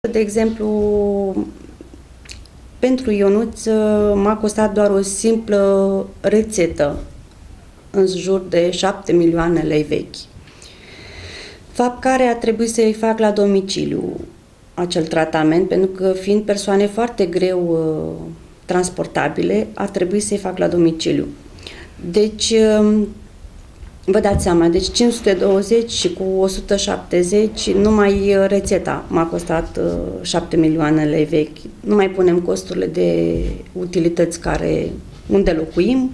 De exemplu, pentru Ionuț m-a costat doar o simplă rețetă în jur de 7 milioane lei vechi. Fapt care a trebuit să-i fac la domiciliu acel tratament, pentru că fiind persoane foarte greu transportabile, a trebuit să-i fac la domiciliu. Deci, vă dați seama, deci 520 și cu 170, numai rețeta m-a costat 7 milioane lei vechi. Nu mai punem costurile de utilități unde locuim.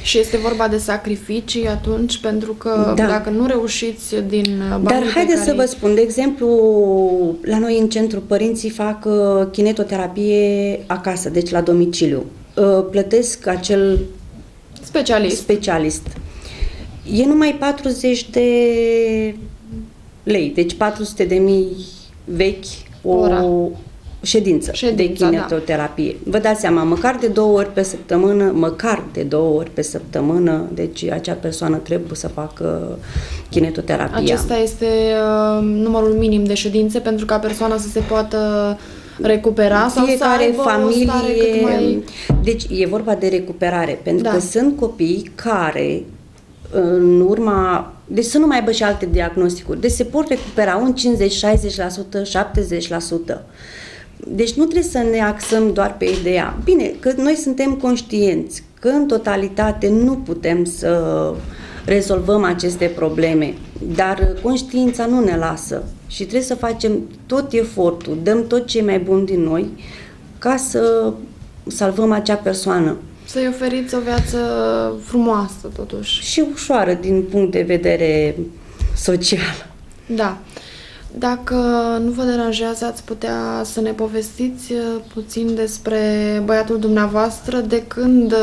Și este vorba de sacrificii atunci, pentru că dacă nu reușiți din banii Dar haideți să vă spun, de exemplu, la noi în centru părinții fac kinetoterapie acasă, deci la domiciliu. Plătesc acel specialist. E numai 40 de lei, deci 400.000 vechi o ședință de kinetoterapie. Da. Vă dați seama, măcar de 2 ori pe săptămână, deci acea persoană trebuie să facă kinetoterapia. Acesta este numărul minim de ședințe pentru ca persoana să se poată recupera sau fiecare să aibă familie, o stare cât mai... Deci e vorba de recuperare, pentru că sunt copii care în urma... Deci să nu mai aibă și alte diagnosticuri. Deci se pot recupera un 50, 60%, 70%. Deci nu trebuie să ne axăm doar pe ideea. Bine, că noi suntem conștienți că în totalitate nu putem să rezolvăm aceste probleme, dar conștiința nu ne lasă și trebuie să facem tot efortul, dăm tot ce e mai bun din noi ca să salvăm acea persoană. Să-i oferiți o viață frumoasă, totuși. Și ușoară din punct de vedere social. Da. Dacă nu vă deranjează, ați putea să ne povestiți puțin despre băiatul dumneavoastră, de când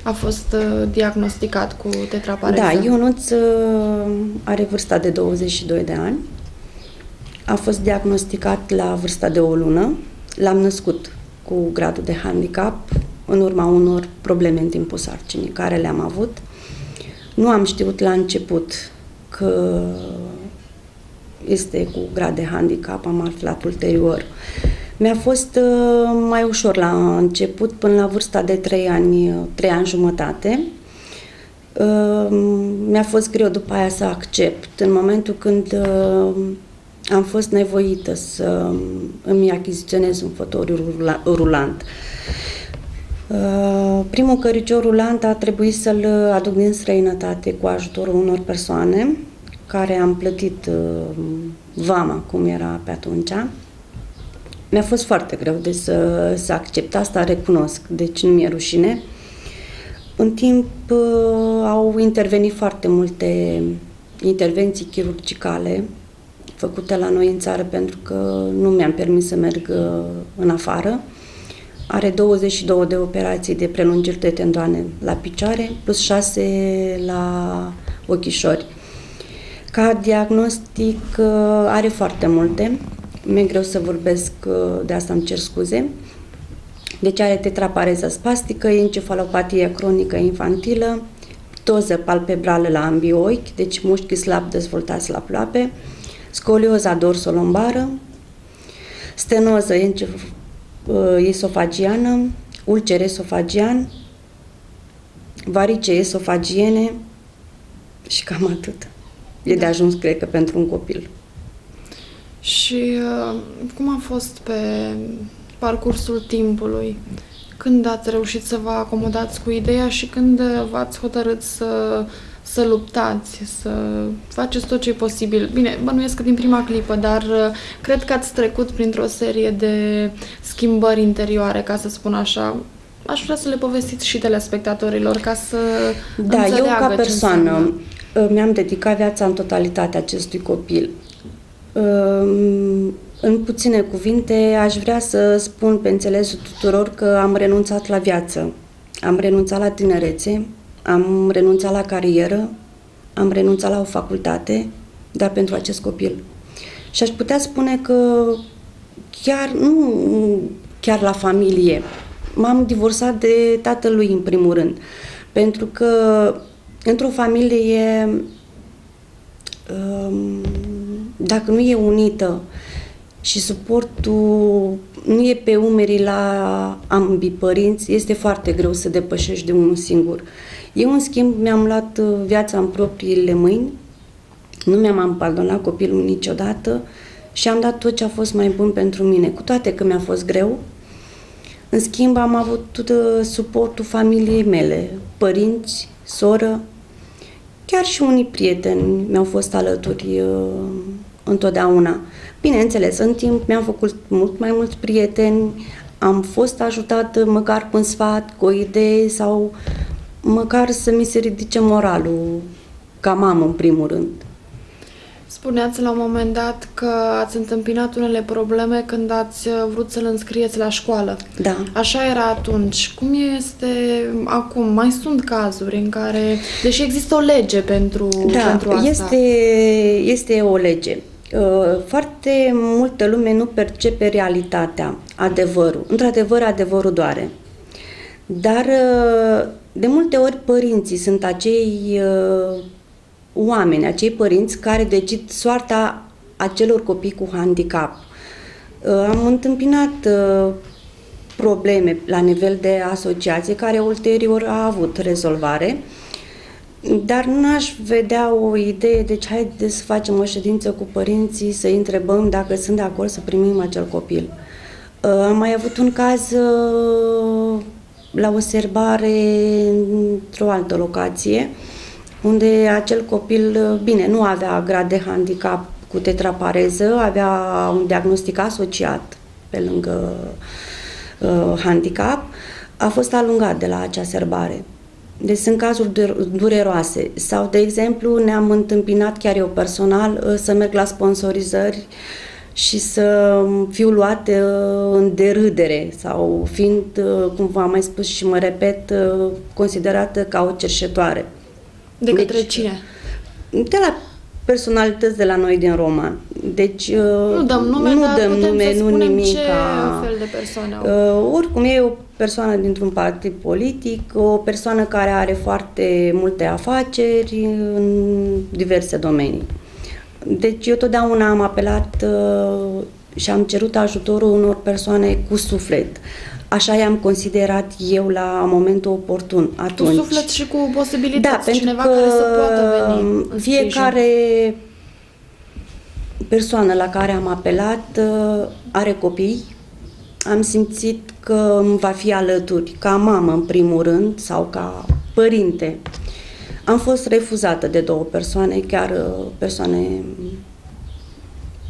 a fost diagnosticat cu tetrapareză? Da, Ionuț are vârsta de 22 de ani. A fost diagnosticat la vârsta de o lună. L-am născut cu gradul de handicap în urma unor probleme în timpul sarcinii care le-am avut. Nu am știut la început că este cu grad de handicap, am aflat ulterior. Mi-a fost mai ușor la început, până la vârsta de 3 ani jumătate. Mi-a fost greu după aia să accept. În momentul când am fost nevoită să îmi achiziționez un fotoliu rulant. Primul căricior rulant a trebuit să-l aduc din străinătate cu ajutorul unor persoane care am plătit vama, cum era pe atunci. Mi-a fost foarte greu de să accept asta, recunosc, deci nu mi-e rușine. În timp au intervenit foarte multe intervenții chirurgicale făcute la noi în țară, pentru că nu mi-am permis să merg în afară. Are 22 de operații de prelungiri de tendoane la picioare, plus 6 la ochișori. Ca diagnostic are foarte multe, mi-e greu să vorbesc, de asta îmi cer scuze. Deci are tetrapareză spastică, encefalopatie cronică infantilă, ptoză palpebrală la ambii ochi, deci mușchi slab dezvoltați la ploape, scolioza dorsolombară, stenoză esofagiană, ulcer esofagian, varice esofagiene și cam atât. E de ajuns, cred că, pentru un copil. Și cum a fost pe parcursul timpului? Când ați reușit să vă acomodați cu ideea și când v-ați hotărât să luptați, să faceți tot ce e posibil? Bine, bănuiesc că din prima clipă, dar cred că ați trecut printr-o serie de schimbări interioare, ca să spun așa. Aș vrea să le povestiți și telespectatorilor, ca să înțeleagă. Eu ca persoană mi-am dedicat viața în totalitate acestui copil. În puține cuvinte, aș vrea să spun pe înțelesul tuturor că am renunțat la viață, am renunțat la tinerețe, am renunțat la carieră, am renunțat la o facultate, dar pentru acest copil. Și aș putea spune că nu chiar la familie. M-am divorțat de tatălui în primul rând, pentru că într-o familie, dacă nu e unită, și suportul nu e pe umerii la ambii părinți, este foarte greu să depășești de unul singur. Eu, în schimb, mi-am luat viața în propriile mâini, nu mi-am abandonat copilul niciodată și am dat tot ce a fost mai bun pentru mine, cu toate că mi-a fost greu. În schimb, am avut suportul familiei mele, părinți, soră, chiar și unii prieteni mi-au fost alături întotdeauna. Bineînțeles, în timp mi-am făcut mult mai mulți prieteni, am fost ajutată măcar cu un sfat, cu o idee sau măcar să mi se ridice moralul, ca mamă în primul rând. Spuneați la un moment dat că ați întâmpinat unele probleme când ați vrut să-l înscrieți la școală. Da. Așa era atunci. Cum este acum? Mai sunt cazuri în care, deși există o lege pentru asta. Este o lege. Foarte multă lume nu percepe realitatea, adevărul. Într-adevăr, adevărul doare. Dar de multe ori părinții sunt acei oameni, acei părinți care decid soarta acelor copii cu handicap. Am întâmpinat probleme la nivel de asociație care ulterior a avut rezolvare, dar n-aș vedea o idee, deci haideți să facem o ședință cu părinții, să-i întrebăm dacă sunt de acord să primim acel copil. Am mai avut un caz la o serbare într-o altă locație, unde acel copil, bine, nu avea grad de handicap cu tetrapareză, avea un diagnostic asociat pe lângă handicap, a fost alungat de la acea serbare. Deci sunt cazuri dureroase. Sau, de exemplu, ne-am întâmpinat chiar eu personal să merg la sponsorizări și să fiu luată în derâdere sau fiind, cum v-am mai spus și mă repet, considerată ca o cerșetoare. De către cine? De la personalități de la noi din Roman. Deci nu dăm nume, nu dar dăm putem nume, să nu spunem nimic. Ce fel de persoane au. Oricum e o persoană dintr-un partid politic, o persoană care are foarte multe afaceri în diverse domenii. Deci eu totdeauna am apelat și am cerut ajutorul unor persoane cu suflet. Așa i-am considerat eu la momentul oportun atunci. Cu suflet și cu posibilități, da, cineva care să poată veni în fiecare persoană la care am apelat are copii. Am simțit că îmi va fi alături, ca mamă în primul rând sau ca părinte. Am fost refuzată de două persoane, chiar persoane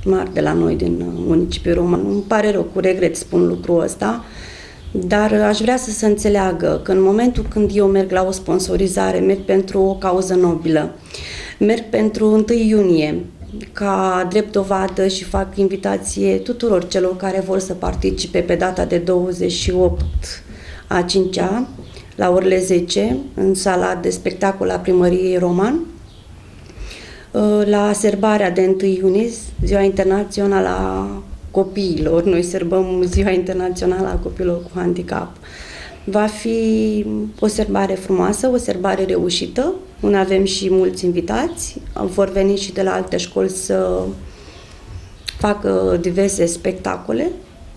mari de la noi din municipiul Roman. Îmi pare rău, cu regret spun lucrul ăsta, dar aș vrea să se înțeleagă că în momentul când eu merg la o sponsorizare, merg pentru o cauză nobilă, merg pentru 1 iunie, ca drept dovadă și fac invitație tuturor celor care vor să participe pe data de 28 a 5-a, la orele 10, în sala de spectacol a Primăriei Roman, la serbarea de 1 iunie, Ziua Internațională a Copiilor. Noi serbăm Ziua Internațională a Copiilor cu Handicap. Va fi o serbare frumoasă, o serbare reușită, unde avem și mulți invitați. Vor veni și de la alte școli să facă diverse spectacole.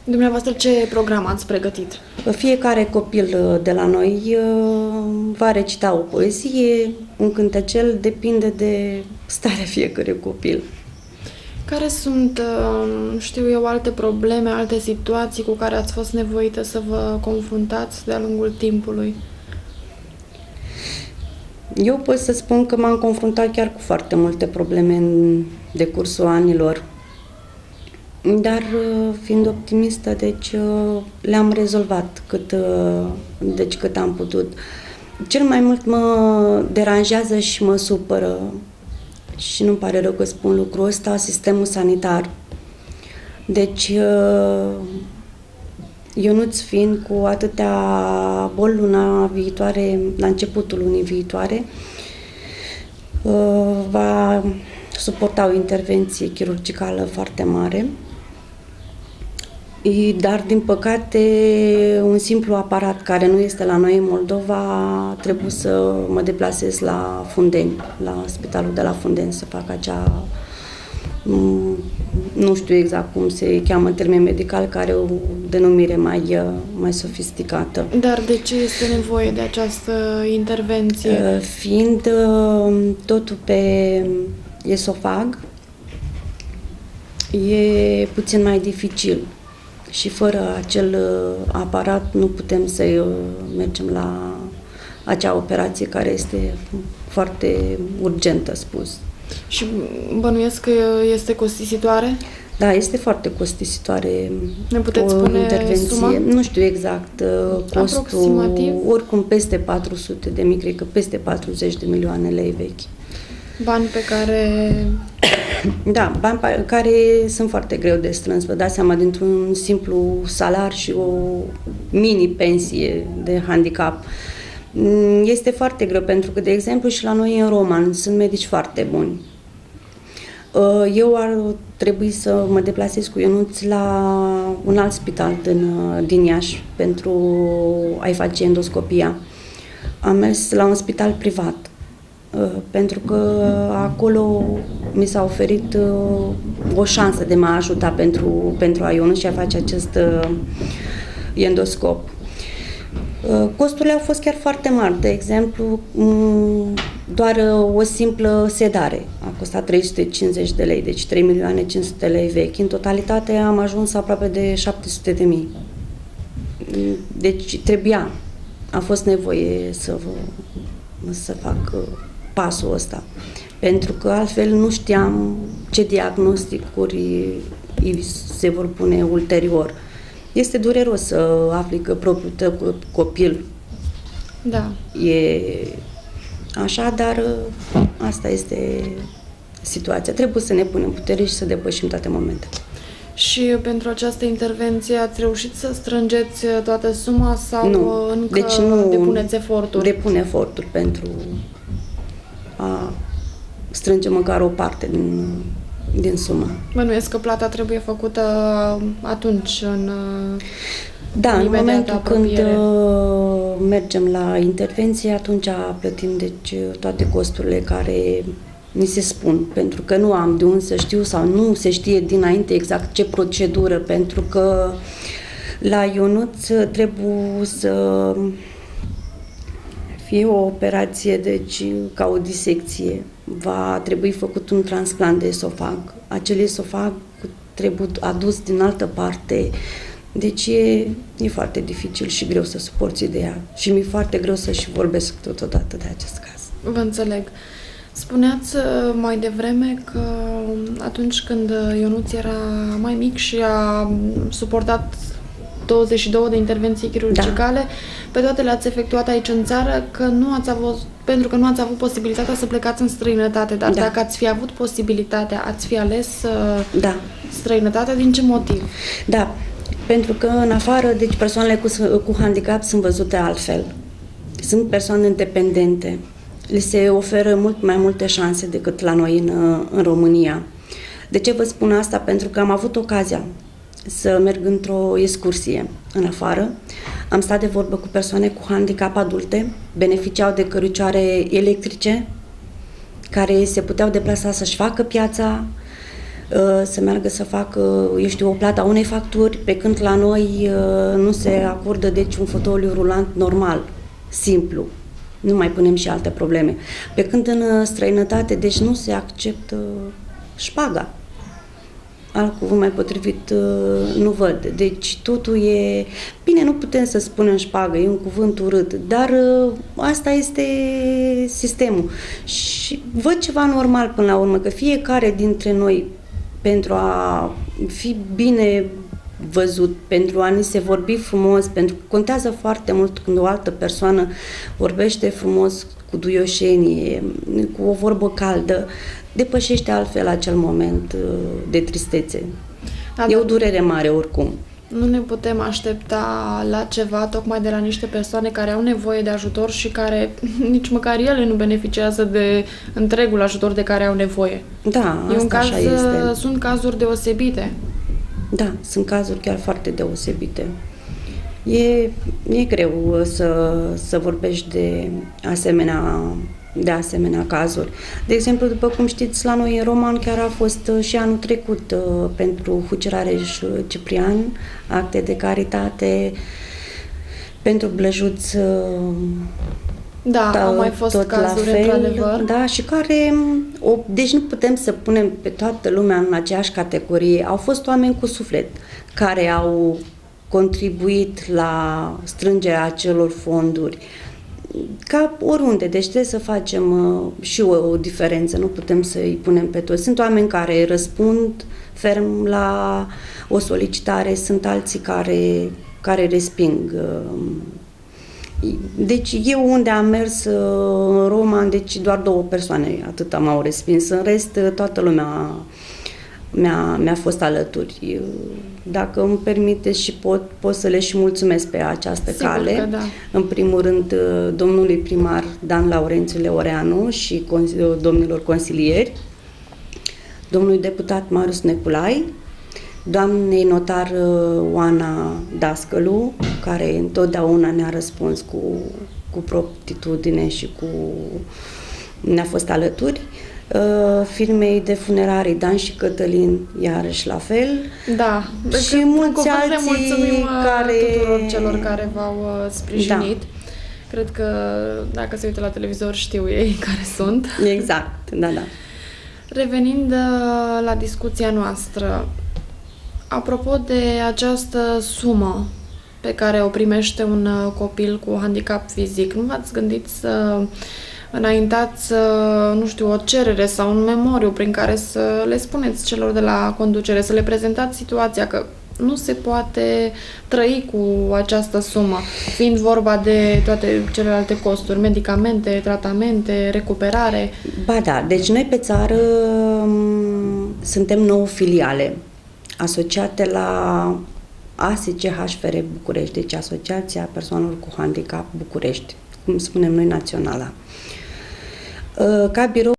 Dumneavoastră, ce program ați pregătit? Fiecare copil de la noi va recita o poezie, un cântecel, depinde de starea fiecărui copil. Care sunt, știu eu, alte probleme, alte situații cu care ați fost nevoită să vă confruntați de-a lungul timpului? Eu pot să spun că m-am confruntat chiar cu foarte multe probleme în decursul anilor, dar fiind optimistă, deci le-am rezolvat cât am putut. Cel mai mult mă deranjează și mă supără, și nu-mi pare rău că spun lucrul ăsta, sistemul sanitar. Deci, Ionuț fiind cu atâtea boli luna viitoare, la începutul lunii viitoare, va suporta o intervenție chirurgicală foarte mare, dar, din păcate, un simplu aparat care nu este la noi în Moldova, trebuie să mă deplasez la Fundeni, la spitalul de la Fundeni, să fac Nu știu exact cum se cheamă în termen medical, care are o denumire mai sofisticată. Dar de ce este nevoie de această intervenție? Fiind totul pe esofag, e puțin mai dificil și fără acel aparat nu putem să mergem la acea operație care este foarte urgentă, spus. Și bănuiesc că este costisitoare? Da, este foarte costisitoare. Ne puteți o spune intervenție. suma? Nu știu exact costul, Aproximativ? oricum peste 400 de mii, cred că peste 40 de milioane lei vechi. Bani pe care... Da, bani care sunt foarte greu de strâns. Vă dați seama, dintr-un simplu salar și o mini-pensie de handicap. Este foarte greu, pentru că, de exemplu, și la noi în Roman sunt medici foarte buni. Eu ar trebui să mă deplasez cu Ionuț la un alt spital din Iași pentru a-i face endoscopia. Am mers la un spital privat, pentru că acolo mi s-a oferit o șansă de a mă ajuta pentru a Ionuț și a face acest endoscop. Costurile au fost chiar foarte mari. De exemplu, doar o simplă sedare a costat 350 de lei, deci 3 milioane 500 lei vechi. În totalitate am ajuns aproape de 700 de mii. Deci a fost nevoie să fac pasul ăsta. Pentru că altfel nu știam ce diagnosticuri se vor pune ulterior. Este dureros să afli că propriul tău copil e așa, dar asta este situația. Trebuie să ne punem putere și să depășim toate momentele. Și pentru această intervenție ați reușit să strângeți toată suma sau încă depuneți eforturi? Depun eforturi pentru a strânge măcar o parte din sumă. Bănuiesc că plata trebuie făcută atunci, în momentul când mergem la intervenție, atunci plătim toate costurile care ni se spun, pentru că nu am de unde să știu sau nu se știe dinainte exact ce procedură, pentru că la Ionuț trebuie să fie o operație, deci ca o disecție. Va trebui făcut un transplant de esofag. Acel esofag trebuie adus din altă parte. Deci e foarte dificil și greu să suporți ideea. Și mi-e foarte greu să și vorbesc totodată de acest caz. Vă înțeleg. Spuneați mai devreme că atunci când Ionuț era mai mic și a suportat 22 de intervenții chirurgicale, pe toate le-ați efectuat aici în țară, pentru că nu ați avut posibilitatea să plecați în străinătate. Dar dacă ați fi avut posibilitatea, ați fi ales străinătatea, din ce motiv? Da, pentru că în afară, deci persoanele cu handicap sunt văzute altfel. Sunt persoane independente. Le se oferă mult mai multe șanse decât la noi în România. De ce vă spun asta? Pentru că am avut ocazia să merg într-o excursie în afară. Am stat de vorbă cu persoane cu handicap adulte, beneficiau de cărucioare electrice, care se puteau deplasa să-și facă piața, să meargă să facă, o plată a unei facturi, pe când la noi nu se acordă, deci, un fotoliu rulant normal, simplu. Nu mai punem și alte probleme. Pe când în străinătate, deci, nu se acceptă șpaga. Alt cuvânt mai potrivit nu văd. Deci totul e... Bine, nu putem să spunem șpagă, e un cuvânt urât, dar asta este sistemul. Și văd ceva normal până la urmă, că fiecare dintre noi, pentru a fi bine văzut, pentru a ni se vorbi frumos, pentru că contează foarte mult când o altă persoană vorbește frumos, cu duioșenie, cu o vorbă caldă, depășește altfel acel moment de tristețe. E o durere mare oricum. Nu ne putem aștepta la ceva tocmai de la niște persoane care au nevoie de ajutor și care nici măcar ele nu beneficiază de întregul ajutor de care au nevoie. Da, asta așa este. Sunt cazuri deosebite. Da, sunt cazuri chiar foarte deosebite. E greu să vorbești de asemenea de asemenea cazuri. De exemplu, după cum știți, la noi în Roman chiar a fost și anul trecut pentru Hucerareș Ciprian, acte de caritate, pentru Blăjuț Da, au mai fost tot cazuri, la fel, într-adevăr. da, și care, deci nu putem să punem pe toată lumea în aceeași categorie. Au fost oameni cu suflet care au contribuit la strângerea acelor fonduri. Ca oriunde, deci trebuie să facem și o diferență, nu putem să-i punem pe toți. Sunt oameni care răspund ferm la o solicitare, sunt alții care resping. Deci eu unde am mers în Roma, deci doar 2 persoane atât m-au respins, în rest toată lumea mi-a fost alături. Dacă îmi permiteți și pot să le și mulțumesc pe această Sigur cale. că da. În primul rând domnului primar Dan Laurențiu Leoreanu și domnilor consilieri, domnului deputat Marius Neculai, doamnei notar Oana Dascălu, care întotdeauna ne-a răspuns cu promptitudine și ne-a fost alături, firmei de funerarii Dan și Cătălin, iarăși la fel. Da, Și mulți alții mulțumim care... tuturor celor care v-au sprijinit. Da. Cred că dacă se uită la televizor știu ei care sunt. Exact, da. Revenind la discuția noastră, apropo de această sumă pe care o primește un copil cu handicap fizic, nu v-ați gândit să înaintați, nu știu, o cerere sau un memoriu prin care să le spuneți celor de la conducere, să le prezentați situația că nu se poate trăi cu această sumă, fiind vorba de toate celelalte costuri, medicamente, tratamente, recuperare? Ba da, deci noi pe țară suntem 9 filiale asociate la ASCHFR București, deci Asociația Persoanelor cu Handicap București, cum spunem noi, naționala. Ca birou